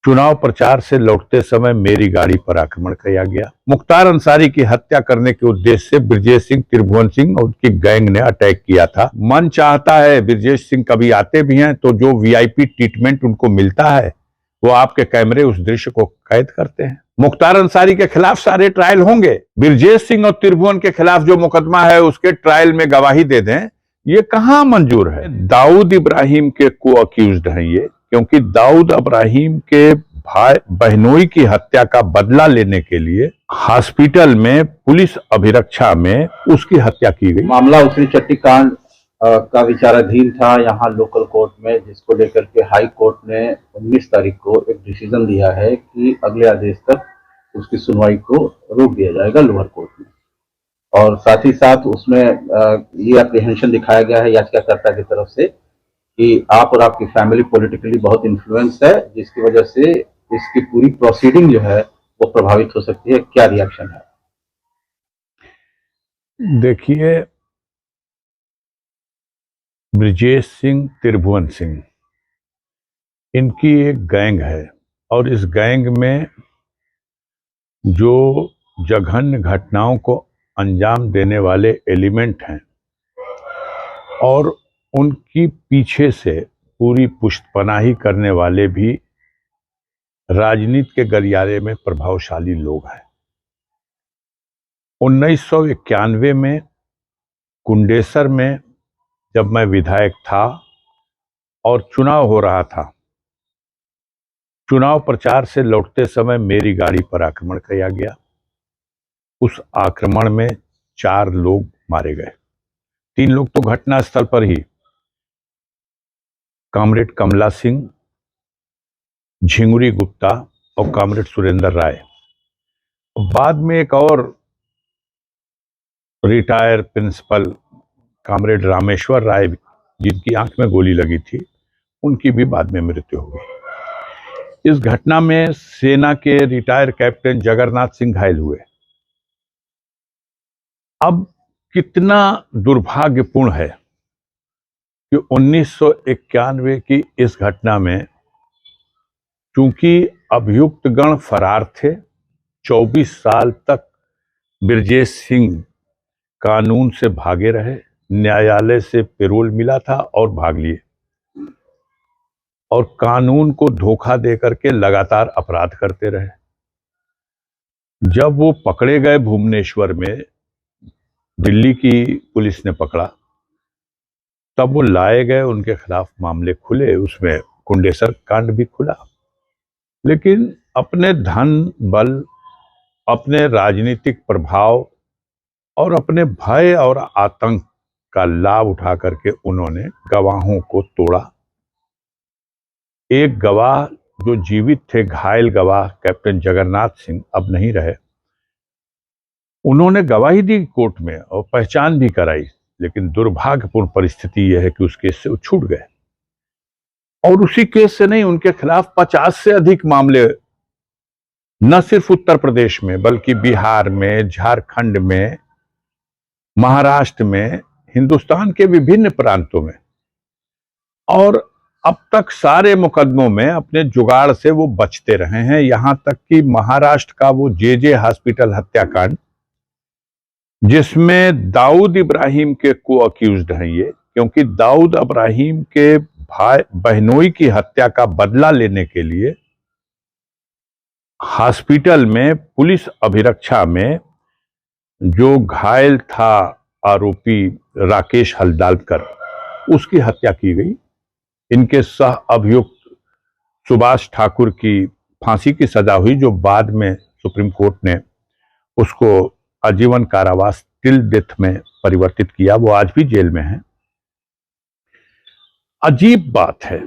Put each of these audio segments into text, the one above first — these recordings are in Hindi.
चुनाव प्रचार से लौटते समय मेरी गाड़ी पर आक्रमण किया गया। मुख्तार अंसारी की हत्या करने के उद्देश्य से ब्रजेश सिंह, त्रिभुवन सिंह और उनकी गैंग ने अटैक किया था। मन चाहता है, ब्रजेश सिंह कभी आते भी हैं तो जो वीआईपी ट्रीटमेंट उनको मिलता है वो आपके कैमरे उस दृश्य को कैद करते हैं। मुख्तार अंसारी के खिलाफ सारे ट्रायल होंगे। ब्रजेश सिंह और त्रिभुवन के खिलाफ जो मुकदमा है उसके ट्रायल में गवाही दे दें, ये कहां मंजूर है। दाऊद इब्राहिम के को अक्यूज्ड हैं ये, क्योंकि दाऊद इब्राहिम के भाई बहनोई की हत्या का बदला लेने के लिए हॉस्पिटल में पुलिस अभिरक्षा में उसकी हत्या की गई। मामला उसरी चट्टी कांड का विचाराधीन था यहाँ लोकल कोर्ट में, जिसको लेकर के हाई कोर्ट ने 19 तारीख को एक डिसीजन दिया है कि अगले आदेश तक उसकी सुनवाई को रोक दिया जाएगा लोअर कोर्ट में। और साथ ही साथ उसमें ये एप्रीहेंशन दिखाया गया है याचिकाकर्ता की तरफ से कि आप और आपकी फैमिली पॉलिटिकली बहुत इन्फ्लुएंस है, जिसकी वजह से इसकी पूरी प्रोसीडिंग जो है वो प्रभावित हो सकती है। क्या रिएक्शन है? देखिए, ब्रजेश सिंह, त्रिभुवन सिंह, इनकी एक गैंग है और इस गैंग में जो जघन्य घटनाओं को अंजाम देने वाले एलिमेंट हैं और उनकी पीछे से पूरी पुष्टपनाही करने वाले भी राजनीति के गलियारे में प्रभावशाली लोग हैं। 1991 में कुंडेसर में जब मैं विधायक था और चुनाव हो रहा था, चुनाव प्रचार से लौटते समय मेरी गाड़ी पर आक्रमण किया गया। उस आक्रमण में 4 लोग मारे गए, 3 लोग तो घटनास्थल पर ही, कॉमरेड कमला सिंह, झिंगुरी गुप्ता और कॉमरेड सुरेंद्र राय। बाद में एक और रिटायर प्रिंसिपल कॉमरेड रामेश्वर राय, जिनकी आंख में गोली लगी थी, उनकी भी बाद में मृत्यु हो गई। इस घटना में सेना के रिटायर कैप्टन जगन्नाथ सिंह घायल हुए। अब कितना दुर्भाग्यपूर्ण है कि 1991 की इस घटना में चूंकि अभियुक्त गण फरार थे, 24 साल तक ब्रजेश सिंह कानून से भागे रहे, न्यायालय से पैरोल मिला था और भाग लिए और कानून को धोखा देकर के लगातार अपराध करते रहे। जब वो पकड़े गए भुवनेश्वर में, दिल्ली की पुलिस ने पकड़ा, तब वो लाए गए, उनके खिलाफ मामले खुले, उसमें कुंडेसर कांड भी खुला। लेकिन अपने धन बल, अपने राजनीतिक प्रभाव और अपने भय और आतंक का लाभ उठा करके उन्होंने गवाहों को तोड़ा। एक गवाह जो जीवित थे, घायल गवाह कैप्टन जगन्नाथ सिंह, अब नहीं रहे, उन्होंने गवाही दी कोर्ट में और पहचान भी कराई, लेकिन दुर्भाग्यपूर्ण परिस्थिति यह है कि उस केस से वो छूट गए। और उसी केस से नहीं, उनके खिलाफ 50 से अधिक मामले न सिर्फ उत्तर प्रदेश में बल्कि बिहार में, झारखंड में, महाराष्ट्र में, हिंदुस्तान के विभिन्न प्रांतों में, और अब तक सारे मुकदमों में अपने जुगाड़ से वो बचते रहे हैं। यहां तक कि महाराष्ट्र का वो जे हॉस्पिटल हत्याकांड, जिसमें दाऊद इब्राहिम के को अक्यूज्ड हैं ये, क्योंकि दाऊद इब्राहिम के भाई बहनोई की हत्या का बदला लेने के लिए हॉस्पिटल में पुलिस अभिरक्षा में जो घायल था आरोपी राकेश हल्दालकर, उसकी हत्या की गई। इनके सह अभियुक्त सुभाष ठाकुर की फांसी की सजा हुई, जो बाद में सुप्रीम कोर्ट ने उसको आजीवन कारावास टिल डेथ में परिवर्तित किया। वो आज भी जेल में है। अजीब बात है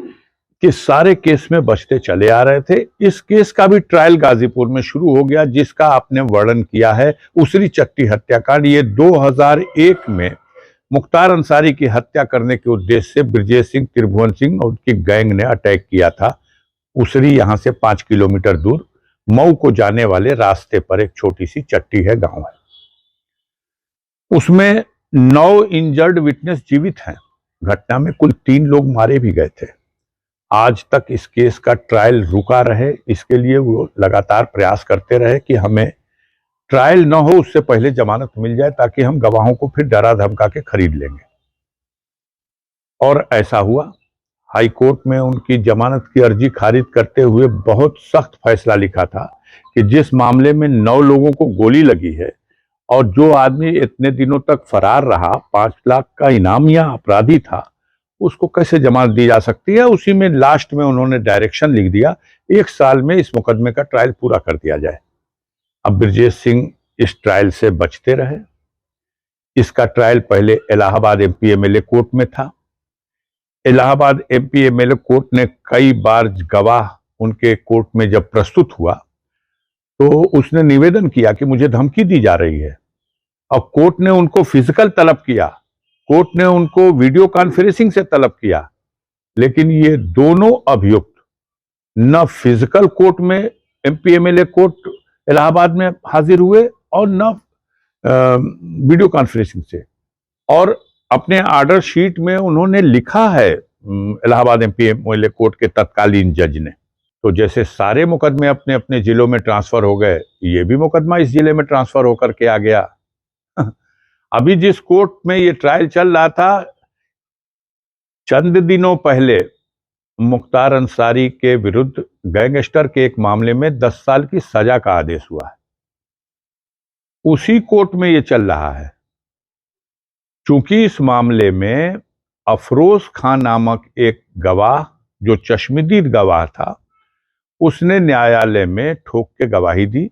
कि सारे केस में बचते चले आ रहे थे। इस केस का भी ट्रायल गाजीपुर में शुरू हो गया, जिसका आपने वर्णन किया है, उसरी चट्टी हत्याकांड। ये 2001 में मुख्तार अंसारी की हत्या करने के उद्देश्य से ब्रजेश सिंह, त्रिभुवन सिंह और उनकी गैंग ने अटैक किया था। उसरी यहां से 5 किलोमीटर दूर मऊ को जाने वाले रास्ते पर एक छोटी सी चट्टी है, गांव है। उसमें 9 इंजर्ड विटनेस जीवित हैं। घटना में कुल 3 लोग मारे भी गए थे। आज तक इस केस का ट्रायल रुका रहे, इसके लिए वो लगातार प्रयास करते रहे कि हमें ट्रायल न हो उससे पहले जमानत मिल जाए, ताकि हम गवाहों को फिर डरा धमका के खरीद लेंगे। और ऐसा हुआ। हाई कोर्ट में उनकी जमानत की अर्जी खारिज करते हुए बहुत सख्त फैसला लिखा था कि जिस मामले में 9 लोगों को गोली लगी है और जो आदमी इतने दिनों तक फरार रहा, 5 लाख का इनामिया अपराधी था, उसको कैसे जमानत दी जा सकती है। उसी में लास्ट में उन्होंने डायरेक्शन लिख दिया 1 साल में इस मुकदमे का ट्रायल पूरा कर दिया जाए। अब ब्रजेश सिंह इस ट्रायल से बचते रहे। इसका ट्रायल पहले इलाहाबाद एमपी एमएलए कोर्ट में था। इलाहाबाद एमपी एमएलए कोर्ट ने कई बार गवाह उनके कोर्ट में जब प्रस्तुत हुआ तो उसने निवेदन किया कि मुझे धमकी दी जा रही है, और कोर्ट ने उनको फिजिकल तलब किया, कोर्ट ने उनको वीडियो कॉन्फ्रेंसिंग से तलब किया, लेकिन ये दोनों अभियुक्त न फिजिकल कोर्ट में एमपी एमएलए कोर्ट इलाहाबाद में हाजिर हुए और न वीडियो कॉन्फ्रेंसिंग से। और अपने ऑर्डर शीट में उन्होंने लिखा है इलाहाबाद एमपी एमएलए कोर्ट के तत्कालीन जज ने, तो जैसे सारे मुकदमे अपने अपने जिलों में ट्रांसफर हो गए, ये भी मुकदमा इस जिले में ट्रांसफर होकर के आ गया। अभी जिस कोर्ट में ये ट्रायल चल रहा था, चंद दिनों पहले मुख्तार अंसारी के विरुद्ध गैंगस्टर के एक मामले में 10 साल की सजा का आदेश हुआ है। उसी कोर्ट में ये चल रहा है। चूंकि इस मामले में अफरोज खान नामक एक गवाह जो चश्मदीद गवाह था, उसने न्यायालय में ठोक के गवाही दी।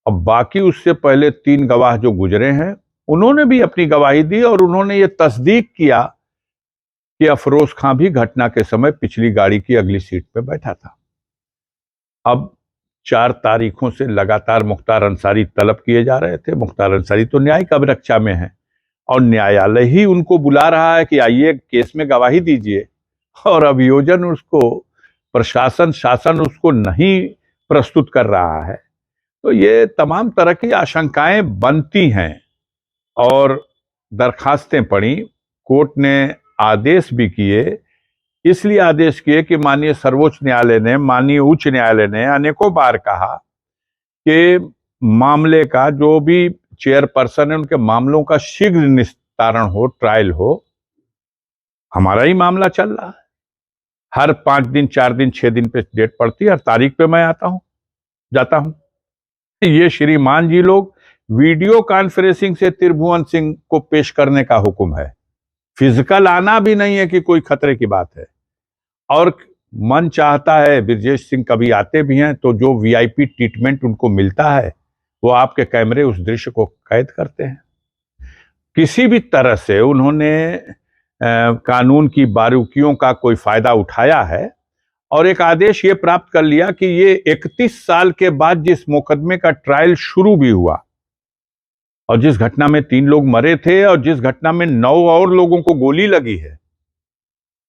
अब बाकी उससे पहले 3 गवाह जो गुजरे हैं, उन्होंने भी अपनी गवाही दी और उन्होंने ये तस्दीक किया कि अफरोज खान भी घटना के समय पिछली गाड़ी की अगली सीट पे बैठा था। अब 4 तारीखों से लगातार मुख्तार अंसारी तलब किए जा रहे थे। मुख्तार अंसारी तो न्यायिक अभिरक्षा में है और न्यायालय ही उनको बुला रहा है कि आइए केस में गवाही दीजिए, और अभियोजन उसको, प्रशासन शासन उसको नहीं प्रस्तुत कर रहा है। तो ये तमाम तरह की आशंकाएं बनती हैं और दरखास्तें पड़ी। कोर्ट ने आदेश भी किए, इसलिए आदेश किए कि माननीय सर्वोच्च न्यायालय ने, माननीय उच्च न्यायालय ने अनेकों बार कहा कि मामले का जो भी चेयरपर्सन है, उनके मामलों का शीघ्र निस्तारण हो, ट्रायल हो। हमारा ही मामला चल रहा है, हर 5 दिन 4 दिन 6 दिन पे डेट पड़ती है, हर तारीख पे मैं जाता हूं। ये श्रीमान जी लोग वीडियो कॉन्फ्रेंसिंग से त्रिभुवन सिंह को पेश करने का हुक्म है, फिजिकल आना भी नहीं है कि कोई खतरे की बात है। और मन चाहता है, ब्रजेश सिंह कभी आते भी हैं तो जो वीआईपी ट्रीटमेंट उनको मिलता है, वो आपके कैमरे उस दृश्य को कैद करते हैं। किसी भी तरह से उन्होंने कानून की बारीकियों का कोई फायदा उठाया है और एक आदेश ये प्राप्त कर लिया कि ये 31 साल के बाद जिस मुकदमे का ट्रायल शुरू भी हुआ और जिस घटना में 3 लोग मरे थे और जिस घटना में 9 और लोगों को गोली लगी है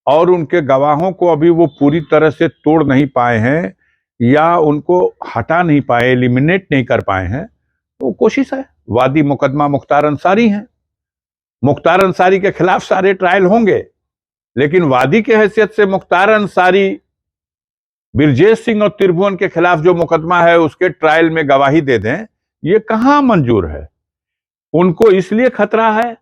और उनके गवाहों को अभी वो पूरी तरह से तोड़ नहीं पाए हैं या उनको हटा नहीं पाए, एलिमिनेट नहीं कर पाए हैं, तो कोशिश है। वादी मुकदमा मुख्तार अंसारी हैं, मुख्तार अंसारी के खिलाफ सारे ट्रायल होंगे, लेकिन वादी की हैसियत से मुख्तार अंसारी ब्रजेश सिंह और त्रिभुवन के खिलाफ जो मुकदमा है उसके ट्रायल में गवाही दे दें, ये कहां मंजूर है। उनको इसलिए खतरा है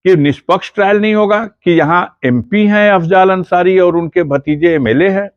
कि निष्पक्ष ट्रायल नहीं होगा, कि यहां एमपी हैं अफजाल अंसारी और उनके भतीजे एमएलए हैं,